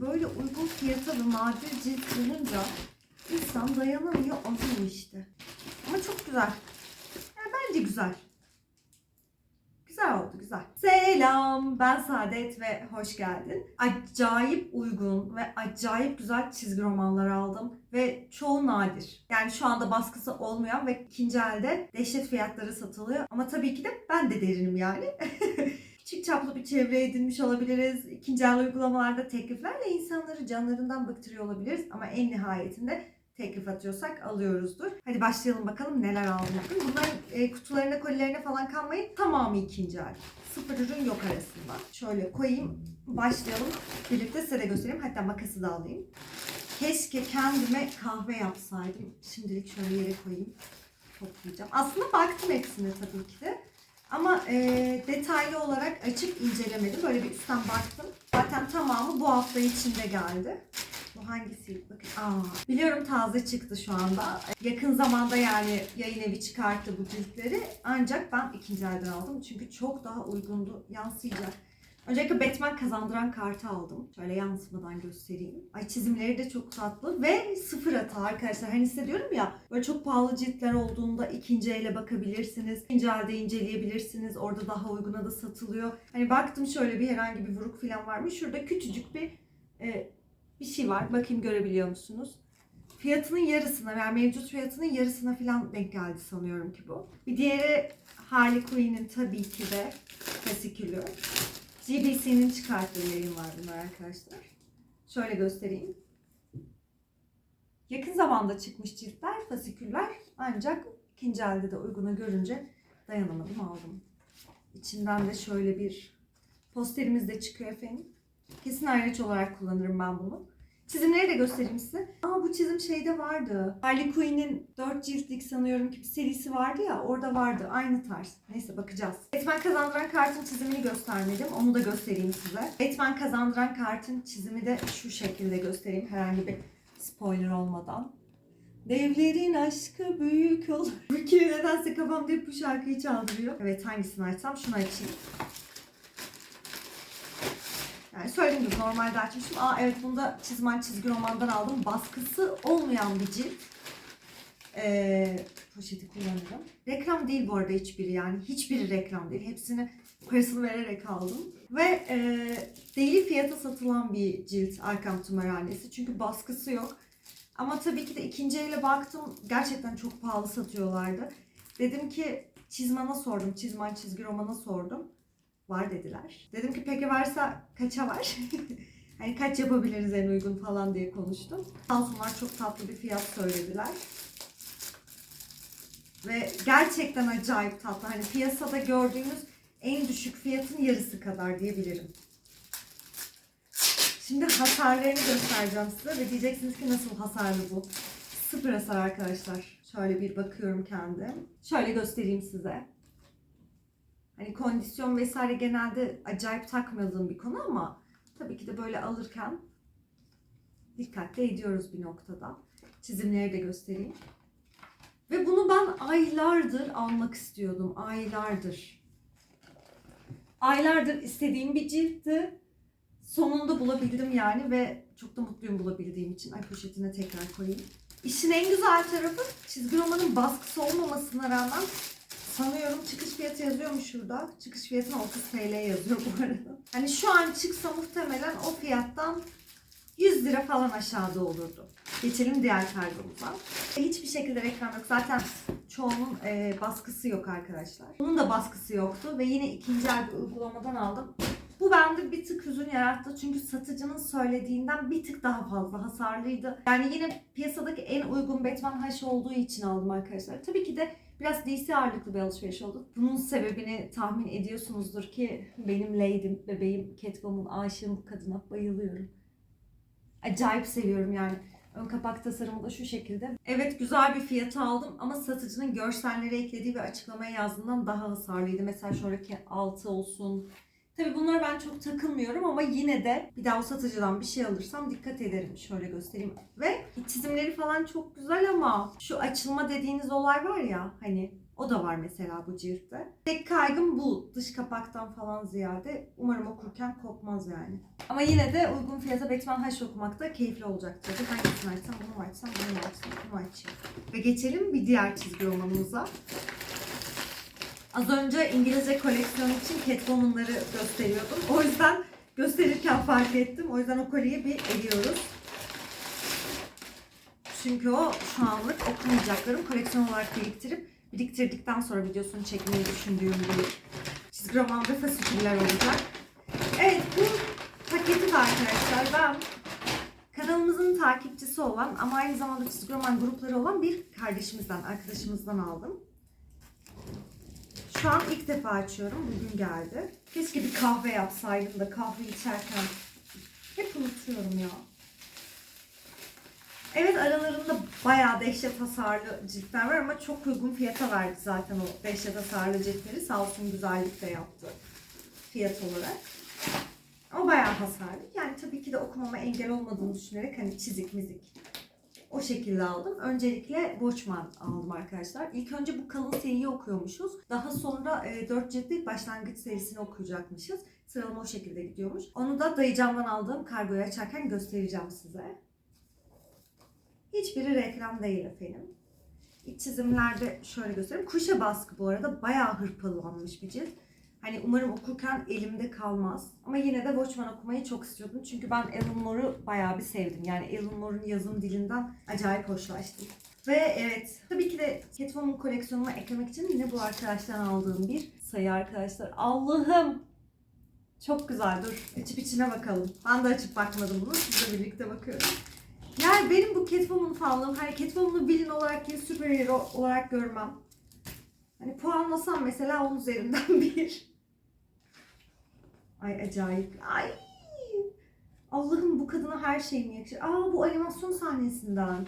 böyle uygun fiyata da nadir cilt bulunca insan dayanamıyor, alıyor işte. Ama çok güzel. Yani bence güzel. Güzel oldu, güzel. Selam, ben Saadet ve hoş geldin. Acayip uygun ve acayip güzel çizgi romanlar aldım ve çoğu nadir. Yani şu anda baskısı olmayan ve ikinci elde dehşet fiyatları satılıyor. Ama tabii ki de ben de derinim yani. Küçük çaplı bir çevre edinmiş olabiliriz. İkinci el uygulamalarda tekliflerle insanları canlarından bıktırıyor olabiliriz. Ama en nihayetinde teklif atıyorsak alıyoruzdur. Hadi başlayalım bakalım neler aldım. Bakın bunların kutularına, kolilerine falan kalmayın. Tamamı ikinci el. Sıfır ürün yok arasında. Şöyle koyayım. Başlayalım. Birlikte size de göstereyim. Hatta makası da alayım. Keşke kendime kahve yapsaydım. Şimdilik şöyle yere koyayım. Toplayacağım. Aslında baktım hepsine tabii ki de. Ama detaylı olarak açıp incelemedim. Böyle bir üstten baktım. Zaten tamamı bu hafta içinde geldi. Bu hangisiydi? Bakın. Biliyorum taze çıktı şu anda. Yakın zamanda yani yayın evi çıkarttı bu ciltleri. Ancak ben ikinci elden aldım. Çünkü çok daha uygundu. Yansıyacak. Öncelikle Batman kazandıran kartı aldım. Şöyle yansımadan göstereyim. Ay çizimleri de çok tatlı ve sıfır hata arkadaşlar. Hani size diyorum ya böyle çok pahalı ciltler olduğunda ikinci ele bakabilirsiniz. İkinci elde inceleyebilirsiniz. Orada daha uyguna da satılıyor. Hani baktım şöyle bir herhangi bir vuruk falan var mı? Şurada küçücük bir şey var. Bakayım görebiliyor musunuz? Fiyatının yarısına, yani mevcut fiyatının yarısına falan denk geldi sanıyorum ki bu. Bir diğeri Harley Quinn'in tabii ki de fasikülü. GBC'nin çıkarttığı yayın var bunlar arkadaşlar. Şöyle göstereyim. Yakın zamanda çıkmış ciltler, fasiküller. Ancak ikinci elde de uyguna görünce dayanamadım, aldım. İçinden de şöyle bir posterimiz de çıkıyor efendim. Kesin ayraç olarak kullanırım ben bunu. Çizimleri de göstereyim size. Bu çizim şeyde vardı. Harley Quinn'in 4 ciltlik sanıyorum ki bir serisi vardı ya, orada vardı. Aynı tarz. Neyse bakacağız. Batman kazandıran kartın çizimini göstermedim. Onu da göstereyim size. Batman kazandıran kartın çizimi de şu şekilde göstereyim. Herhangi bir spoiler olmadan. Devlerin aşkı büyük olur. Ülke nedense kafamda hep bu şarkıyı çaldırıyor. Evet, hangisini açsam? Şunu açayım. Yani söylediğim gibi normalde açmıştım. Evet, bunu da Çizman çizgi romandan aldım. Baskısı olmayan bir cilt. Poşeti kullanırım. Reklam değil bu arada hiçbiri yani. Hiçbiri reklam değil. Hepsini parasını vererek aldım. Ve deli fiyata satılan bir cilt Arkham tımarhanesi. Çünkü baskısı yok. Ama tabii ki de ikinci ele baktım. Gerçekten çok pahalı satıyorlardı. Dedim ki Çizman'a sordum. Çizman çizgi romana sordum. Var dediler. Dedim ki peki varsa kaça var? Hani kaç yapabiliriz en uygun falan diye konuştum. Sağolsunlar çok tatlı bir fiyat söylediler. Ve gerçekten acayip tatlı. Hani piyasada gördüğünüz en düşük fiyatın yarısı kadar diyebilirim. Şimdi hasarlarını göstereceğim size ve diyeceksiniz ki nasıl hasarlı bu? Sıfır hasar arkadaşlar. Şöyle bir bakıyorum kendim. Şöyle göstereyim size. Hani kondisyon vesaire genelde acayip takmadığım bir konu ama tabii ki de böyle alırken dikkatli ediyoruz bir noktada. Çizimleri de göstereyim. Ve bunu ben aylardır almak istiyordum. Aylardır. Aylardır istediğim bir ciltti. Sonunda bulabildim yani ve çok da mutluyum bulabildiğim için. Ay, poşetine tekrar koyayım. İşin en güzel tarafı çizgi romanın baskısı olmamasına rağmen sanıyorum çıkış fiyatı yazıyor mu şurada? Çıkış fiyatına 30 TL yazıyor bu arada. Hani şu an çıksa muhtemelen o fiyattan 100 lira falan aşağıda olurdu. Geçelim diğer kargomuza. Hiçbir şekilde reklam yok. Zaten çoğunun baskısı yok arkadaşlar. Bunun da baskısı yoktu ve yine ikinci el bir uygulamadan aldım. Bu bende bir tık hüzün yarattı çünkü satıcının söylediğinden bir tık daha fazla hasarlıydı. Yani yine piyasadaki en uygun Batman H olduğu için aldım arkadaşlar. Tabii ki de biraz DC ağırlıklı bir alışveriş oldu. Bunun sebebini tahmin ediyorsunuzdur ki benim Lady'm, bebeğim Catwoman, aşığım bu kadına, bayılıyorum. Acayip seviyorum yani. Ön kapak tasarımı da şu şekilde. Evet, güzel bir fiyata aldım ama satıcının görselleri eklediği ve açıklamaya yazdığından daha hasarlıydı. Mesela şuradaki altı olsun. Tabii bunlara ben çok takılmıyorum ama yine de bir daha o satıcıdan bir şey alırsam dikkat ederim. Şöyle Ve çizimleri falan çok güzel ama şu açılma dediğiniz olay var ya hani O da var mesela bu ciltte. Tek kaygım bu. Dış kapaktan falan ziyade. Umarım okurken kopmaz yani. Ama yine de uygun fiyata Batman Hush okumak da keyifli olacak tabii. Hangisini açsam, bunu mu açsam, bunu mu açsam, bunu açayım. Ve geçelim bir diğer çizgi romanımıza. Az önce İngilizce koleksiyonu için Catwoman'ları gösteriyordum. O yüzden gösterirken fark ettim. O yüzden o kolyeyi bir eliyoruz. Çünkü o şu anlık okumayacaklarım koleksiyon olarak biriktirdikten sonra videosunu çekmeyi düşündüğüm bir çizgi roman ve fasiküller olacak. Evet, bu paketi de arkadaşlar ben kanalımızın takipçisi olan ama aynı zamanda çizgi roman grupları olan bir arkadaşımızdan aldım. Şu an ilk defa açıyorum. Bugün geldi. Keşke bir kahve yapsaydım da kahve içerken hep unutuyorum ya. Evet, aralarında bayağı dehşet hasarlı ciltler var ama çok uygun fiyata verdi zaten o dehşet hasarlı ciltleri. Sağ olsun güzellik de yaptı fiyat olarak. Ama bayağı hasarlı. Yani tabii ki de okumama engel olmadığını düşünerek hani çizik mizik o şekilde aldım. Öncelikle Watchmen aldım arkadaşlar. İlk önce bu kalın seriyi okuyormuşuz. Daha sonra 4 ciltlik başlangıç serisini okuyacakmışız. Sıralama o şekilde gidiyormuş. Onu da dayıcamdan aldığım kargoyu açarken göstereceğim size. Hiçbiri reklam değil efendim. İç çizimlerde şöyle göstereyim. Kuşa baskı bu arada bayağı hırpalanmış bir cilt. Hani umarım okurken elimde kalmaz. Ama yine de Watchmen okumayı çok istiyordum. Çünkü ben Alan Moore'u bayağı bir sevdim. Yani Alan Moore'un yazım dilinden acayip hoşlaştım. Ve evet, tabii ki de Catwoman koleksiyonuma eklemek için yine bu arkadaştan aldığım bir sayı arkadaşlar. Allah'ım! Çok güzel. Dur, açıp içine bakalım. Ben de açıp bakmadım bunu. Sizle birlikte bakıyorum. Yani benim bu Catwoman fanlığım, hani Catwoman'ı villain olarak değil, süperhero olarak görmem. Hani puanlasam mesela 10 üzerinden 1. Ay acayip. Ay. Allah'ım, bu kadına her şey mi yakışır? Aa, bu animasyon sahnesinden.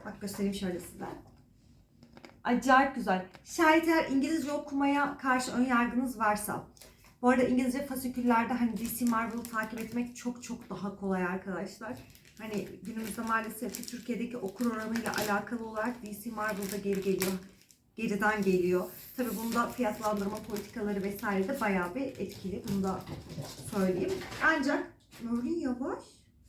Bak göstereyim şöyle size. Acayip güzel. Şayet eğer İngilizce okumaya karşı ön yargınız varsa. Bu arada İngilizce fasiküllerde hani DC Marvel'ı takip etmek çok çok daha kolay arkadaşlar. Hani günümüzde maalesef ki Türkiye'deki okur oranıyla alakalı olarak DC Marvel'da geriden geliyor. Tabii bunda fiyatlandırma politikaları vesaire de bayağı bir etkili. Bunu da söyleyeyim. Ancak Nurgül yavaş.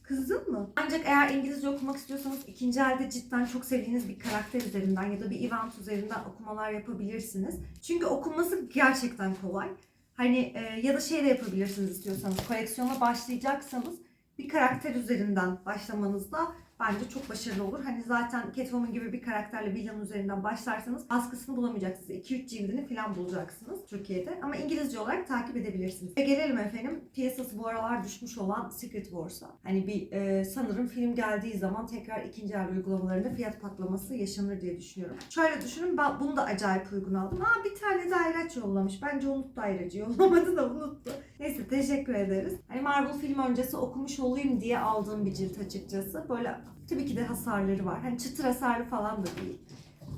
Kızdın mı? Ancak eğer İngilizce okumak istiyorsanız ikinci elde cidden çok sevdiğiniz bir karakter üzerinden ya da bir event üzerinden okumalar yapabilirsiniz. Çünkü okunması gerçekten kolay. Hani ya da şey de yapabilirsiniz istiyorsanız. Koleksiyona başlayacaksanız bir karakter üzerinden başlamanızda bence çok başarılı olur. Hani zaten Catwoman gibi bir karakterle villain üzerinden başlarsanız baskısını bulamayacaksınız. 2-3 cildini falan bulacaksınız Türkiye'de. Ama İngilizce olarak takip edebilirsiniz. Ve gelelim efendim piyasası bu aralar düşmüş olan Secret Wars'a. Hani bir sanırım film geldiği zaman tekrar ikinci el uygulamalarında fiyat patlaması yaşanır diye düşünüyorum. Şöyle düşünün, ben bunu da acayip uygun aldım. Ha, bir tane de ayraç yollamış. Bence unuttu ayracı, yollamadı da unuttu. Neyse, teşekkür ederiz. Hani Marvel film öncesi okumuş olayım diye aldığım bir cilt açıkçası. Böyle tabii ki de hasarları var. Hani çıtır hasarlı falan da değil.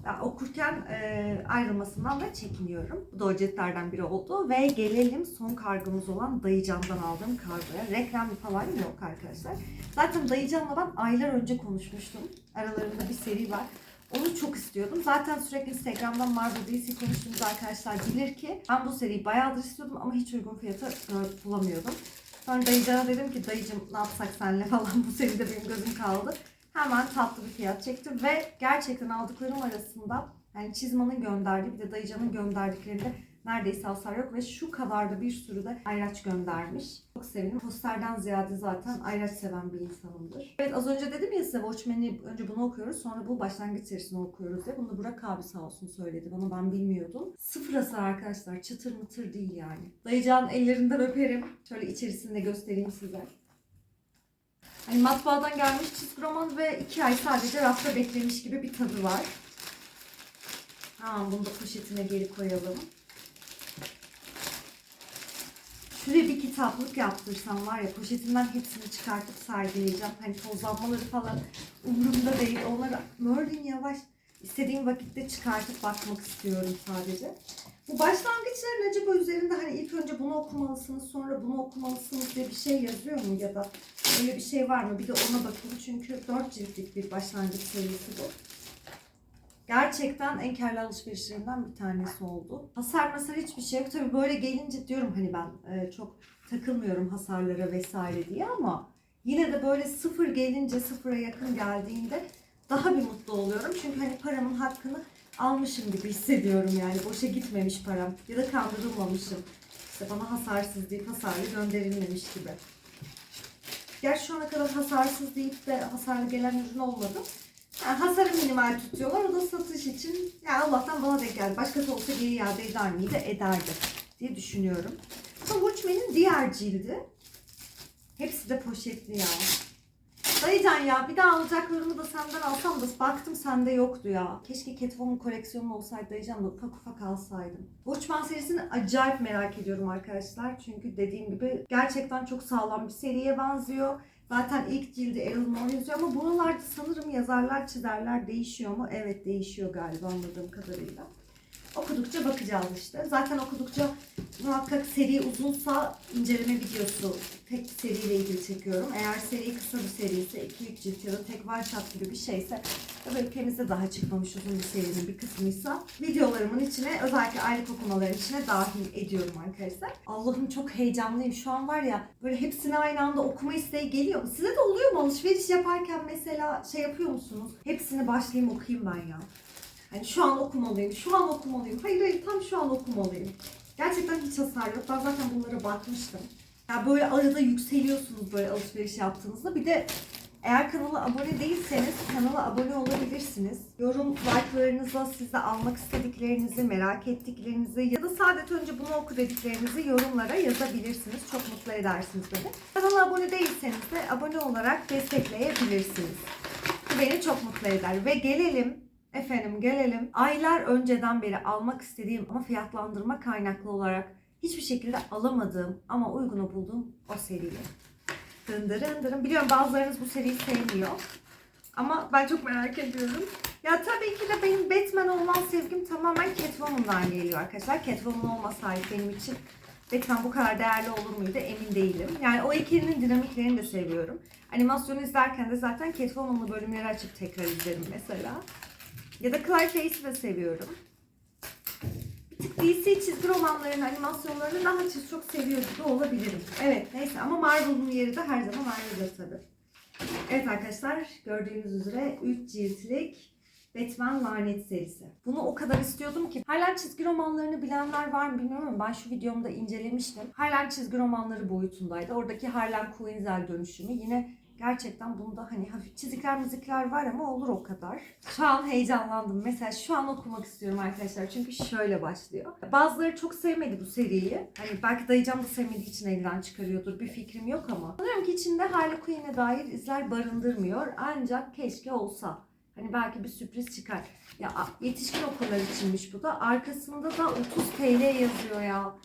Ya, okurken ayrılmasından da çekiniyorum. Bu da o ciltlerden biri oldu. Ve gelelim son kargomuz olan Dayıcan'dan aldığım kargoya. Reklam falan yok arkadaşlar. Zaten Dayıcan'la ben aylar önce konuşmuştum. Aralarında bir seri var. Onu çok istiyordum. Zaten sürekli Instagram'dan Marvel DC konuştuğumuz arkadaşlar bilir ki ben bu seriyi bayağıdır istiyordum ama hiç uygun fiyata bulamıyordum. Sonra Dayıcan'a dedim ki dayıcım ne yapsak senle falan, bu seride benim gözüm kaldı. Hemen tatlı bir fiyat çektim ve gerçekten aldıklarım arasında yani Çizma'nın gönderdiği bir de Dayıcan'ın gönderdiklerinde neredeyse hasar yok ve şu kadar da bir sürü de ayraç göndermiş. Çok sevindim. Posterden ziyade zaten ayraç seven bir insanımdır. Evet, az önce dedim ya size Watchmen'i önce bunu okuyoruz, sonra bu başlangıç serisini okuyoruz diye. Bunu Burak abi sağ olsun söyledi bana, ben bilmiyordum. Sıfır hasar arkadaşlar, çıtır mıtır değil yani. Dayıcan'ın ellerinden öperim. Şöyle içerisini de göstereyim size. Hani matbaadan gelmiş çizgi roman ve 2 ay sadece rafta beklemiş gibi bir tadı var. Bunu da poşetine geri koyalım. Şuraya bir kitaplık yaptırsam var ya, poşetinden hepsini çıkartıp sergileyeceğim. Hani tozlanmaları falan umurumda değil. Onları Merlin yavaş istediğim vakitte çıkartıp bakmak istiyorum sadece. Bu başlangıçların acaba üzerinde hani ilk önce bunu okumalısınız, sonra bunu okumalısınız diye bir şey yazıyor mu ya da öyle bir şey var mı? Bir de ona bakayım çünkü 4 ciltlik bir başlangıç serisi bu. Gerçekten en karlı alışverişlerimden bir tanesi oldu. Hasar hiçbir şey yok. Tabii böyle gelince diyorum hani ben çok takılmıyorum hasarlara vesaire diye ama yine de böyle sıfır gelince, sıfıra yakın geldiğinde daha bir mutlu oluyorum. Çünkü hani paramın hakkını almışım gibi hissediyorum yani. Boşa gitmemiş param ya da kandırılmamışım. İşte bana hasarsız deyip hasarlı gönderilmemiş gibi. Gerçi şu ana kadar hasarsız deyip de hasarlı gelen ürün olmadı. Yani hasarı minimal tutuyorlar. O da satış için. Yani Allah'tan bana denk geldi. Başkası olsa geri iade eder miydi? Ederdi diye düşünüyorum. Bu Watchmen'in diğer cildi. Hepsi de poşetli ya. Dayıcan ya bir daha alacaklarımı da senden alsam da baktım sende yoktu ya. Keşke Catwoman koleksiyonu olsaydı dayıcan da ufak ufak alsaydım. Watchmen serisini acayip merak ediyorum arkadaşlar. Çünkü dediğim gibi gerçekten çok sağlam bir seriye benziyor. Zaten ilk cildi Alan Moore yazıyor ama buralarda sanırım yazarlar çizerler değişiyor mu? Evet değişiyor galiba anladığım kadarıyla. Okudukça bakacağız işte. Zaten okudukça muhakkak seri uzunsa inceleme videosu tek seriyle ilgili çekiyorum. Eğer seri kısa bir seri ise 2-3 cilt ya da tek one shot gibi bir şeyse ve ülkemizde daha çıkmamış uzun bir serinin bir kısmıysa videolarımın içine özellikle aylık okumaların içine dahil ediyorum arkadaşlar. Allah'ım çok heyecanlıyım. Şu an var ya böyle hepsini aynı anda okuma isteği geliyor mu? Size de oluyor mu? Alışveriş yaparken mesela şey yapıyor musunuz? Hepsini başlayayım okuyayım ben ya. Hani şu an okumalıyım, şu an okumalıyım. Hayır tam şu an okumalıyım. Gerçekten hiç hasar yok. Ben zaten bunlara bakmıştım. Ya böyle arada yükseliyorsunuz böyle alışveriş yaptığınızda. Bir de eğer kanala abone değilseniz kanala abone olabilirsiniz. Yorum like'larınızla siz de almak istediklerinizi, merak ettiklerinizi ya da sadece önce bunu oku dediklerinizi yorumlara yazabilirsiniz. Çok mutlu edersiniz beni. Kanala abone değilseniz de abone olarak destekleyebilirsiniz. Bu beni çok mutlu eder. Ve gelelim. Aylar önceden beri almak istediğim ama fiyatlandırma kaynaklı olarak hiçbir şekilde alamadığım ama uygunu bulduğum o seriye. Dındırın. Biliyorum bazılarınız bu seriyi sevmiyor. Ama ben çok merak ediyorum. Ya tabii ki de benim Batman olan sevgim tamamen Catwoman'dan geliyor arkadaşlar. Catwoman olmasaydı benim için Batman bu kadar değerli olur muydu emin değilim. Yani o ikilinin dinamiklerini de seviyorum. Animasyonu izlerken de zaten Catwoman'lı bölümleri açıp tekrar izlerim mesela. Ya da Clayface'i de seviyorum. Bir tık DC çizgi romanlarının animasyonlarını daha çok seviyor gibi olabilirim. Evet neyse ama Marvel'ın yeri de her zaman ayrıdır tabii. Evet arkadaşlar gördüğünüz üzere 3 ciltlik Batman Lanet serisi. Bunu o kadar istiyordum ki. Harlem çizgi romanlarını bilenler var mı bilmiyorum ama ben şu videomda incelemiştim. Harlem çizgi romanları boyutundaydı. Oradaki Harlem Quinzel dönüşümü yine gerçekten bunda hani hafif çizikler var ama olur o kadar. Şu an heyecanlandım. Mesela şu an okumak istiyorum arkadaşlar. Çünkü şöyle başlıyor. Bazıları çok sevmedi bu seriyi. Hani belki dayıcam da sevmediği için elinden çıkarıyordur. Bir fikrim yok ama. Sanıyorum ki içinde Harley Quinn'e dair izler barındırmıyor. Ancak keşke olsa. Hani belki bir sürpriz çıkar. Ya yetişkin okurlar içinmiş bu da. Arkasında da 30 TL yazıyor ya.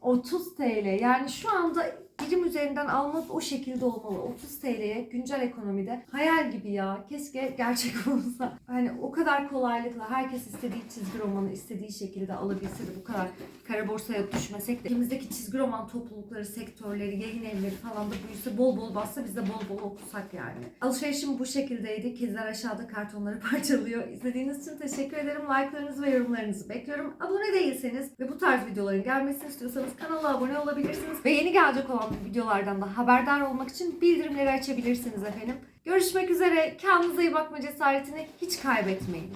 30 TL. Yani şu anda birim üzerinden almak o şekilde olmalı. 30 TL'ye güncel ekonomide hayal gibi ya. Keşke gerçek olsa. Hani o kadar kolaylıkla herkes istediği çizgi romanı istediği şekilde alabilse de bu kadar kara borsaya düşmesek de ülkemizdeki çizgi roman toplulukları, sektörleri, yayın evleri falan da büyüse bol bol bassa biz de bol bol okusak yani. Alışverişim bu şekildeydi. Kediler aşağıda kartonları parçalıyor. İzlediğiniz için teşekkür ederim. Like'larınızı ve yorumlarınızı bekliyorum. Abone değilseniz ve bu tarz videoların gelmesini istiyorsanız kanala abone olabilirsiniz. Ve yeni gelecek olan videolardan da haberdar olmak için bildirimleri açabilirsiniz efendim. Görüşmek üzere. Kendinize iyi bakma cesaretini hiç kaybetmeyin.